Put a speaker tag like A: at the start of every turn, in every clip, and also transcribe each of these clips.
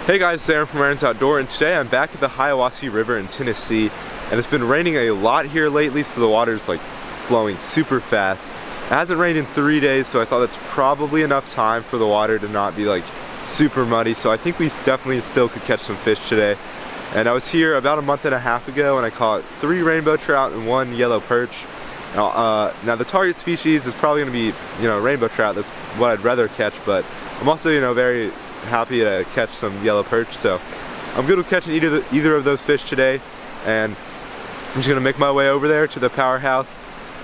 A: Hey guys, it's Aaron from Aaron's Outdoor, and today I'm back at the Hiwassee River in Tennessee, and it's been raining a lot here lately, so the water's like flowing super fast. It hasn't rained in 3 days, so I thought that's probably enough time for the water to not be like super muddy, so I think we definitely still could catch some fish today. And I was here about a month and a half ago, and I caught 3 rainbow trout and 1 yellow perch. Now the target species is probably going to be, rainbow trout. That's what I'd rather catch, but I'm also, very happy to catch some yellow perch, so I'm good with catching either of those fish today. And I'm just gonna make my way over there to the powerhouse,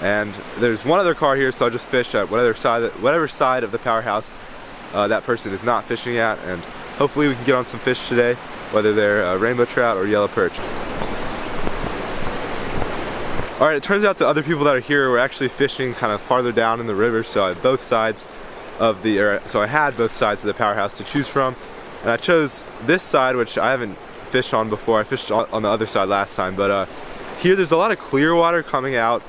A: and there's one other car here, so I'll just fish at whatever side of the powerhouse that person is not fishing at, and hopefully we can get on some fish today, whether they're rainbow trout or yellow perch. Alright, it turns out the other people that are here were actually fishing kind of farther down in the river, so I have both sides of I had both sides of the powerhouse to choose from, and I chose this side, which I haven't fished on before. I fished on the other side last time, but here there's a lot of clear water coming out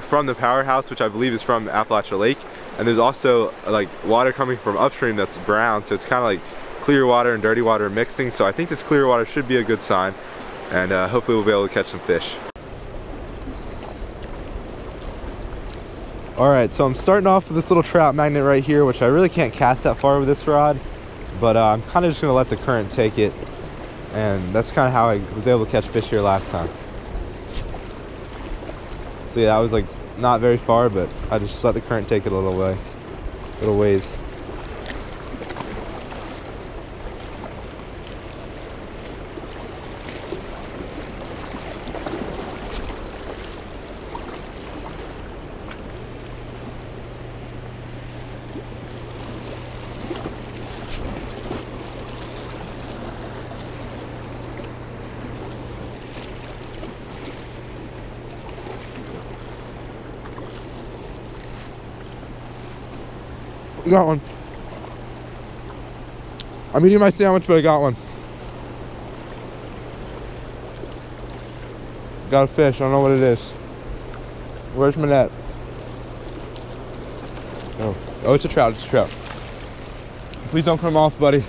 A: from the powerhouse, which I believe is from Appalachia Lake, and there's also like water coming from upstream that's brown, so it's kind of like clear water and dirty water mixing. So I think this clear water should be a good sign, and hopefully we'll be able to catch some fish. Alright, so I'm starting off with this little trout magnet right here, which I really can't cast that far with this rod, but I'm kind of just going to let the current take it, and that's kind of how I was able to catch fish here last time. So yeah, I was like not very far, but I just let the current take it a little ways. Got one. I'm eating my sandwich, but I got one. Got a fish. I don't know what it is. Where's my net? Oh, it's a trout. It's a trout. Please don't come off, buddy.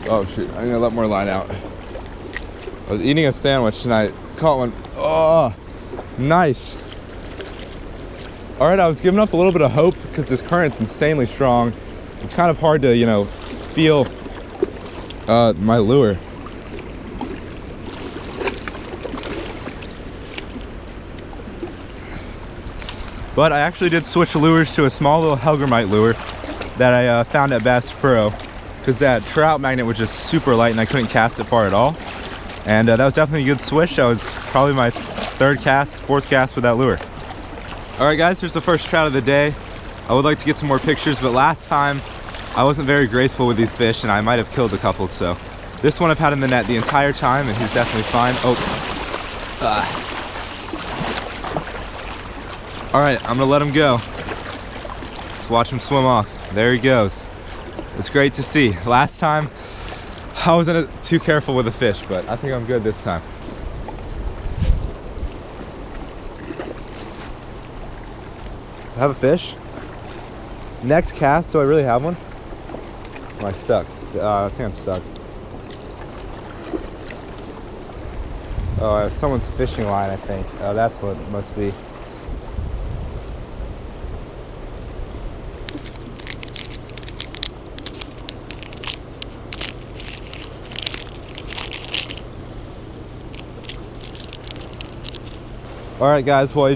A: Oh shoot! I'm gonna let more line out. I was eating a sandwich and I caught one. Oh, nice. All right, I was giving up a little bit of hope because this current's insanely strong. It's kind of hard to, feel my lure. But I actually did switch lures to a small little Helgramite lure that I found at Bass Pro, because that trout magnet was just super light and I couldn't cast it far at all. And that was definitely a good switch. That was probably my fourth cast with that lure. All right guys, here's the first trout of the day. I would like to get some more pictures, but last time I wasn't very graceful with these fish and I might have killed a couple, so this one I've had in the net the entire time and he's definitely fine. All right, I'm gonna let him go. Let's watch him swim off. There he goes. It's great to see. Last time I wasn't too careful with the fish, but I think I'm good this time. I have a fish. Next cast, do I really have one? Am I stuck? I think I'm stuck. Oh, I have someone's fishing line, I think. Oh, that's what it must be. Alright guys, well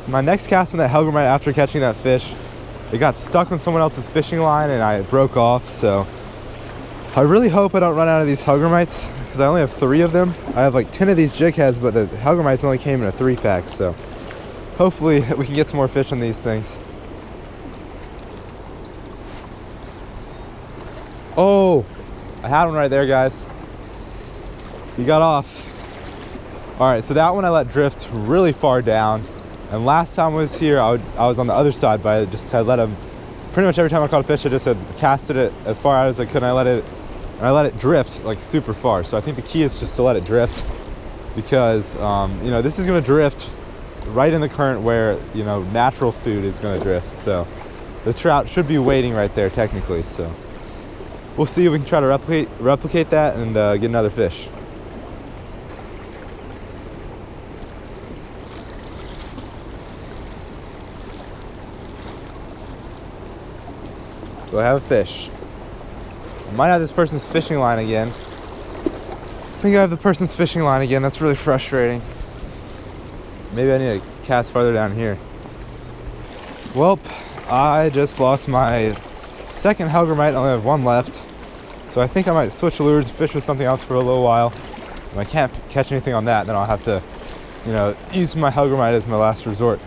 A: my next cast on that Helgramite after catching that fish, it got stuck on someone else's fishing line and I broke off, so I really hope I don't run out of these Helgramites, because I only have 3 of them. I have like 10 of these jig heads, but the Helgramites only came in a 3-pack, so hopefully we can get some more fish on these things. Oh, I had one right there, guys. He got off. All right, so that one I let drift really far down, and last time I was here, I was on the other side, but I let him, pretty much every time I caught a fish, I just had casted it as far out as I could, and I let it drift like super far. So I think the key is just to let it drift, because you know, this is gonna drift right in the current where, you know, natural food is going to drift. So the trout should be waiting right there technically. So we'll see if we can try to replicate that and get another fish. Do I have a fish? I might have this person's fishing line again. I think I have the person's fishing line again. That's really frustrating. Maybe I need to cast farther down here. Welp, I just lost my second hellgrammite. I only have one left. So I think I might switch lures and fish with something else for a little while. If I can't catch anything on that, then I'll have to, you know, use my hellgrammite as my last resort.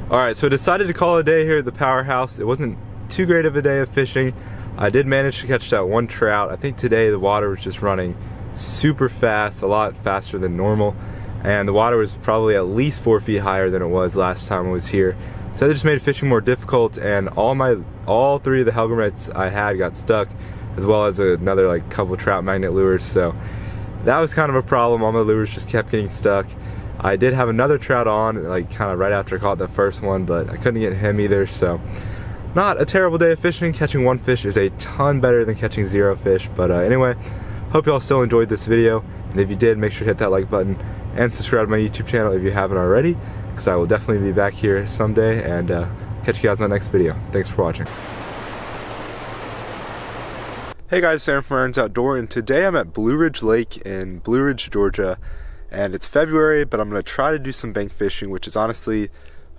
A: Alright, so I decided to call it a day here at the powerhouse. It wasn't too great of a day of fishing. I did manage to catch that one trout. I think today the water was just running super fast, a lot faster than normal. And the water was probably at least 4 feet higher than it was last time I was here. So that just made fishing more difficult, and all three of the hellgrammites I had got stuck, as well as another like couple trout magnet lures. So that was kind of a problem. All my lures just kept getting stuck. I did have another trout on, like kind of right after I caught the first one, but I couldn't get him either. So not a terrible day of fishing. Catching one fish is a ton better than catching 0 fish. But anyway, hope you all still enjoyed this video, and if you did, make sure to hit that like button and subscribe to my YouTube channel if you haven't already, because I will definitely be back here someday, and catch you guys on the next video. Thanks for watching. Hey guys, Sam from Aaron's Outdoor, and today I'm at Blue Ridge Lake in Blue Ridge, Georgia. And it's February, but I'm going to try to do some bank fishing, which is honestly,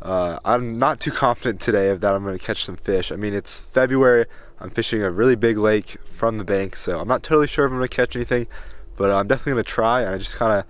A: I'm not too confident today that I'm going to catch some fish. I mean, it's February, I'm fishing a really big lake from the bank, so I'm not totally sure if I'm going to catch anything, but I'm definitely going to try. And I just kind of,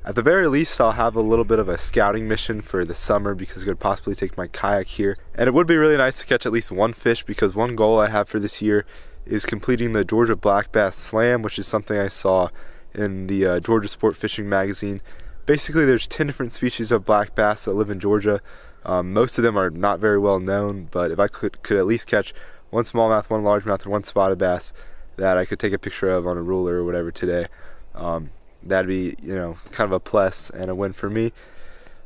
A: at the very least, I'll have a little bit of a scouting mission for the summer, because I could possibly take my kayak here. And it would be really nice to catch at least one fish, because one goal I have for this year is completing the Georgia Black Bass Slam, which is something I saw in the Georgia Sport Fishing magazine. Basically, there's 10 different species of black bass that live in Georgia. Most of them are not very well known, but if I could at least catch one smallmouth, one largemouth, and one spotted bass that I could take a picture of on a ruler or whatever today, that'd be, you know, kind of a plus and a win for me.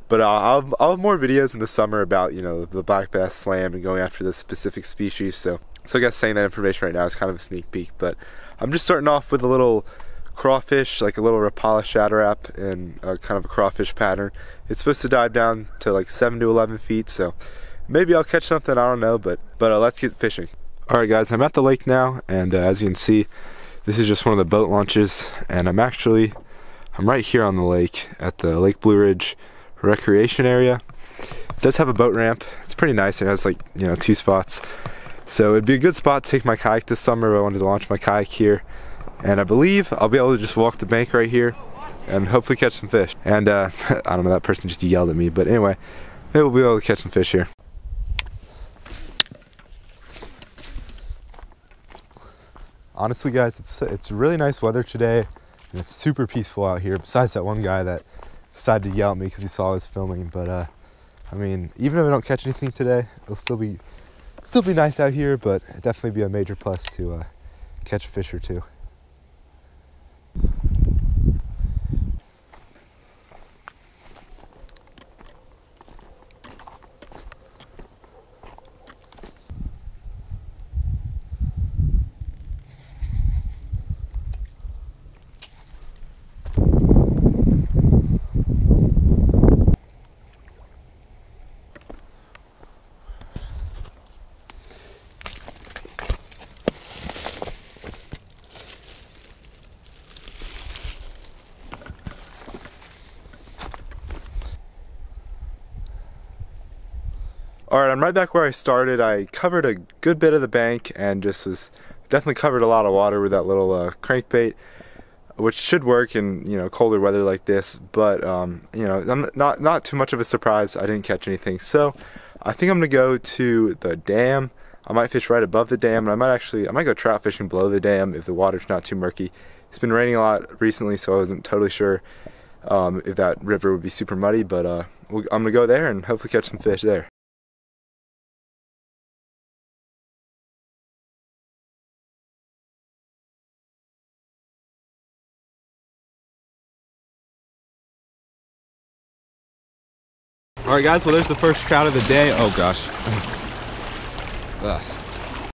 A: But I'll have more videos in the summer about, you know, the black bass slam and going after the specific species. So I guess saying that information right now is kind of a sneak peek. But I'm just starting off with a little crawfish, like a little Rapala Shadrap in kind of a crawfish pattern. It's supposed to dive down to like 7 to 11 feet, so maybe I'll catch something, I don't know, but let's get fishing. Alright guys, I'm at the lake now, and as you can see, this is just one of the boat launches, and I'm right here on the lake at the Lake Blue Ridge recreation area. It does have a boat ramp. It's pretty nice. It has, like, you know, 2 spots, so it'd be a good spot to take my kayak this summer if I wanted to launch my kayak here. And I believe I'll be able to just walk the bank right here and hopefully catch some fish. And I don't know, that person just yelled at me, but anyway, maybe we'll be able to catch some fish here. Honestly guys, it's really nice weather today, and it's super peaceful out here, besides that one guy that decided to yell at me because he saw I was filming. But I mean, even if I don't catch anything today, it'll still be nice out here, but it'd definitely be a major plus to catch a fish or two. Alright, I'm right back where I started. I covered a good bit of the bank and just was definitely covered a lot of water with that little crankbait, which should work in, you know, colder weather like this. But you know, I'm not too much of a surprise I didn't catch anything. So I think I'm gonna go to the dam. I might fish right above the dam, and I might go trout fishing below the dam if the water's not too murky. It's been raining a lot recently, so I wasn't totally sure if that river would be super muddy, but I'm gonna go there and hopefully catch some fish there. Alright guys, well there's the first trout of the day. Oh gosh. Ugh.